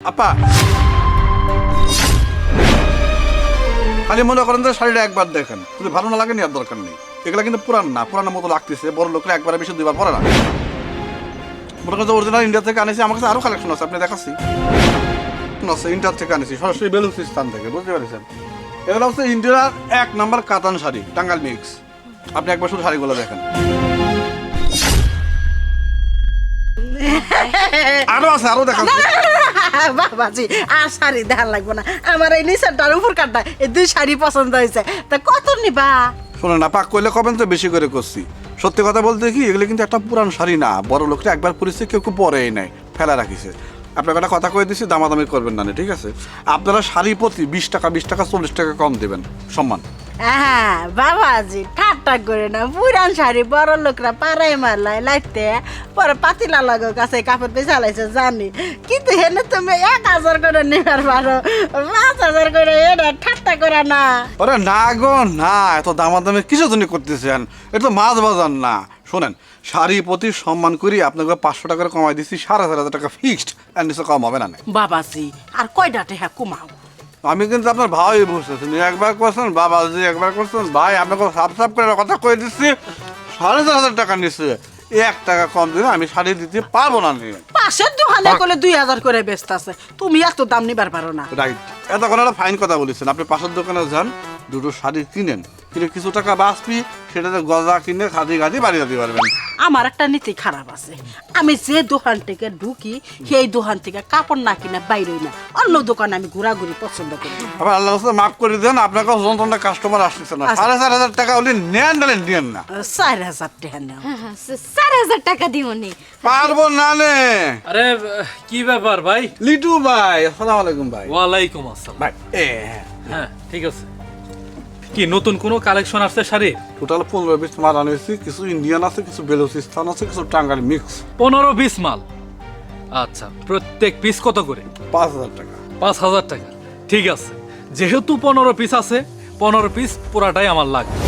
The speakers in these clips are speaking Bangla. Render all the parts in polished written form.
আপা খালি মনে করেন যে শাড়িটা একবার দেখেন, যদি ভালো না লাগে নেওয়ার দরকার নেই। এগুলা কিন্তু পুরান না, পুরানোর মতো লাগতেছে। বড় লোকরা একবার বেশি দুইবার পরে না। মনে করেন যে অরিজিনাল ইন্ডিয়া থেকে আনেছি, আমার কাছে আরো কালেকশন আছে, আপনি দেখাচ্ছি। ইন্ডিয়া থেকে আনেছি সরাসরি বেলুচিস্তান থেকে, বুঝতে পারছেন? এগুলো হচ্ছে ইন্ডিয়ার 1 নাম্বার কাতান শাড়ি, টাঙ্গাইল মিক্স। আপনি একবার শুধু শাড়িগুলো দেখেন। আরো আছে, আরো দেখান। বাবাজি আর শাড়ি দেখার লাগবে না, আমার এই নিচেরটার উপর কাটটা এই 2 শাড়ি পছন্দ হয়েছে। তা কত নিবা? শোনেন না, পাক করলে কবেন তো বেশি করে করছি। সত্যি কথা বলতে কি, এগুলো কিন্তু একটা পুরান শাড়ি না। বড় লোকটা একবার পরিছে, কেউ পরেই নাই, ফেলা রাখিছে। আপনাকে একটা কথা কয়ে দিচ্ছি, দামাদামি করবেন না, ঠিক আছে? আপনারা শাড়ি প্রতি 20 টাকা 20 টাকা 40 টাকা কম দেবেন, সম্মান। হ্যাঁ বাবাজি ঠাট্টা করে না, পুরান শাড়ি বড় লোকরা পাড়ায় মারলাই লাগতে পরে পাতিলা লাগো কাছে কাপড় দিয়ে চালাইছে জানি, কিন্তু হেনে তুমি 1000 করে নেবার পারো, 5000 করে এটা ঠাট্টা করে না। আরে না গো না, এত দামাদামি কিসের জন্য করতেছেন? এটা তো মাছ বাজার না। শোনেন, শাড়ি প্রতি সম্মান করি আপনাকে 500 টাকা করে কমাই দিচ্ছি, 4500 টাকা ফিক্সড, এর নিচে কম হবে না। বাবাজি আর কয়টা টাকা কমাও? আমি কিন্তু আপনার ভাই বুঝতেছেন, একবার করছেন বাবাজি, একবার করছেন ভাই, আপনাকে সাপ সাপ করে কথা কয়ে দিচ্ছি। 4500 টাকা নিচ্ছে, 1 টাকা কম দিলে আমি শাড়ি দিতে পারবো না। নিয়ে পাশের দোকানে করলে 2000 করে বেচতে আছে, তুমি এত দাম নিবার পারো না। রাইট, এতক্ষণ একটা ফাইন কথা বলেছেন। আপনি পাশের দোকানে যান, দুটো শাড়ি কিনেন, কিনে কিছু টাকা বাঁচবি, সেটাতে গজা কিনে খাদি খাদি বাড়ি যেতে পারবেন। আমার একটা নীতি খারাপ আছে, আমি যে দোকান থেকে ঢুকি সেই দোকান থেকে কাপড় না কিনা বাইরই না, অন্য দোকানে আমি ঘোরাঘুরি পছন্দ করি। আবার আল্লাহ মাফ করে দেন, আপনাকে যন্ত্রণা কাস্টমার আসতেছে না। 4500 টাকা হলে নেন, নাহলে নেন না। 4000 টাকা নাও। 4000 টাকা দিওনি। পারবো না নে। আরে কি ব্যাপার ভাই? লিটু ভাই, আসসালামু আলাইকুম ভাই। ওয়ালাইকুম আসসালাম ভাই হ্যাঁ ঠিক আছে। কি নতুন কোনো কালেকশন আসছে শাড়ি? টোটাল 15-20 মাল আনেছি। কিছু ইন্ডিয়ান আছে, কিছু বেলুচিস্তান আছে, কিছু টাঙ্গাইল মিক্স। 15-20 মাল। আচ্ছা, প্রত্যেক পিস কত করে? 5000 টাকা। 5000 টাকা, ঠিক আছে। যেহেতু 15 পিস আছে, 15 পিস পুরাটাই আমার লাগবে।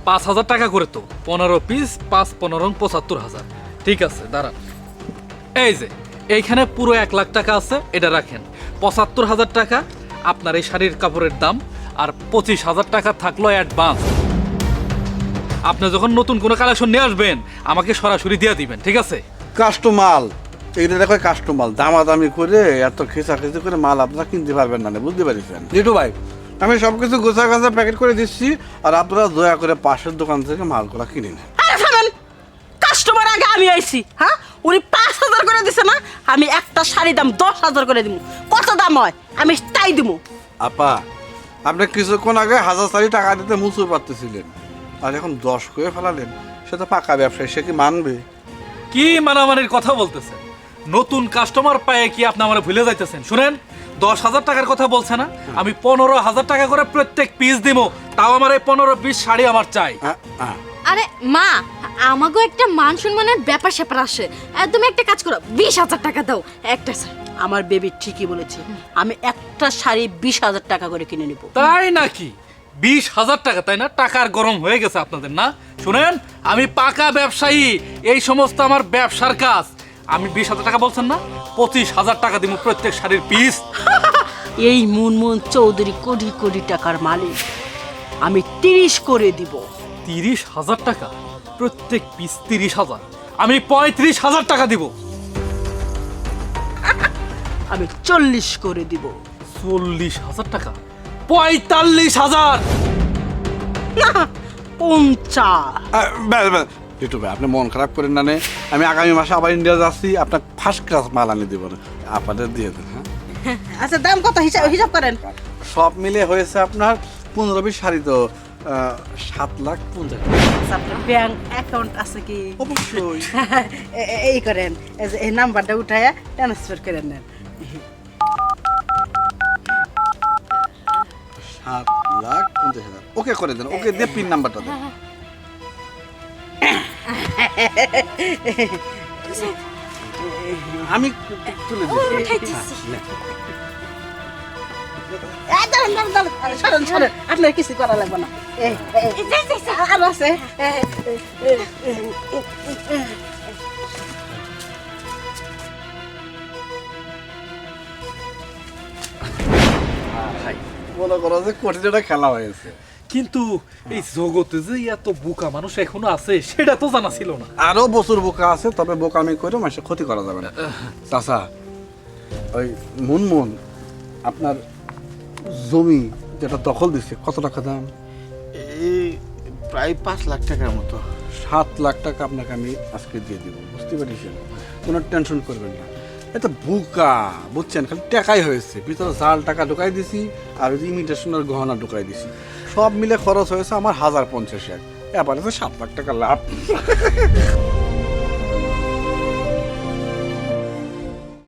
5000 টাকা করে তো 15 পিস, 5-15 75,000। ঠিক আছে, দাঁড়ান। এই যে এইখানে পুরো 1 লাখ টাকা আছে, এটা রাখেন। 75,000 টাকা আপনার এই শাড়ির কাপড়ের দাম, আর 25,000 টাকা থাকলো অ্যাডভান্স। আপনি যখন নতুন কোনো কালেকশন নিয়ে আসবেন, আমাকে সরাসরি দিয়ে দিবেন, ঠিক আছে? কাস্টমাল, এইটা দেখো কাস্টমাল, দামাদামি করে এত খেঁচাখেঁচি করে মাল আপনারা কিনতে পারবেন না, বুঝতে পারছেন? লিটু ভাই, আমি সবকিছু গোছা গাছা প্যাকেট করে দিচ্ছি, আর আপনারা দয়া করে পাশের দোকান থেকে মালগুলা কিনে নেন। আরে শুনুন, কাস্টমার আগে আমি আইছি। হ্যাঁ, উনি 5000 করে দিছে না, আমি একটা শাড়ি দাম 10000 করে দিব। কত দাম হয় আমি তাই দিব। আপা, আপনি কিছুক্ষণ আগে 1000 টাকা দিতে মুচু পারতেছিলেন, আর এখন 10 করে ফেলালেন। সে তো পাকা ব্যবসায়ী, সে কি মানবে? কি মানামানির কথা বলতেছেন? নতুন কাস্টমার পায়ে কি আপনি আমার ভুলে যাইতেছেন? শুনেন, 10,000 টাকার কথা বলছে না, আমি 15,000 টাকা করে প্রত্যেক পিস দিব। তাও আমার এই 15 পিস শাড়ি আমার চাই। আরে মা, আমাগো একটা মান সম্মানের ব্যাপার স্যাপার আসে। তুমি একটা কাজ করো, 20,000 টাকা দাও একটা শাড়ি। আমার বেবি ঠিকই বলেছে, আমি একটা শাড়ি 20,000 টাকা করে কিনে নিব। তাই নাকি? 20,000 টাকা, তাই না? টাকার গরম হয়ে গেছে আপনাদের না? শুনেন, আমি পাকা ব্যবসায়ী, এই সমস্ত আমার ব্যবসার কাজ। আমি 20,000 টাকা বলছেন না, 25,000 টাকা দিব প্রত্যেক শাড়ির পিস। এই মুনমুন চৌধুরী কোটি কোটি টাকার মালিক, আমি 30 করে দিব। 30,000 টাকা প্রত্যেক পিস? 30,000? আমি 35,000 টাকা দিব। আমি 40 করে দিব। 40,000 টাকা? 45,000? না, 50। লিটু ভাই, আপনি মন খারাপ করেন না নে। আমি আগামী মাসে আবার ইন্ডিয়া যাচ্ছি, আপনার ফার্স্ট ক্লাস মাল আনি দেবো না, আপনাদের দিয়ে দেন। হ্যাঁ, আচ্ছা দাম কত হিসাব করেন। সব মিলে হয়েছে আপনার 15-20 শাড়ি তো 7,50,000। আচ্ছা, আপনার ব্যাংক অ্যাকাউন্ট আছে কি? অবশ্যই। এই করেন, এই যে এই নাম্বারটা উঠায়া ট্রান্সফার করে নেন। 7,50,000 ওকে করে দেন। ওকে দিয়ে পিন নাম্বারটা দেন। আমি তুলে দিচ্ছি। সরেন, আপনার কিছু করা লাগবে না। আর আছে ভাই মনে করো যে কঠিন একটা খেলা হয়েছে। কিন্তু এই জগতে যে এত বোকা মানুষ এখনো আছে সেটা তো জানা ছিল না। আরো বছর বোকা আছে, তবে বোকামি করে মানুষের ক্ষতি করা যাবে না। চাচা, ওই মুনমুন আপনার জমি যেটা দখল দিচ্ছে কত টাকা দাম? এই প্রায় 5 লাখ টাকার মতো। 7 লাখ টাকা আপনাকে আমি আজকে দিয়ে দিব, বুঝতে পেরেছেন? কোনো টেনশন করবেন না। এটা বোকা, বুঝছেন? খালি টাকাই হয়েছে, ভিতরে জাল টাকা ঢুকাই দিছি আর ওই ইমিটেশনের গহনা ঢুকাই দিছি, সব মিলে খরচ হয়েছে আমার 1050 এবারে তো 7 লাখ টাকা লাভ।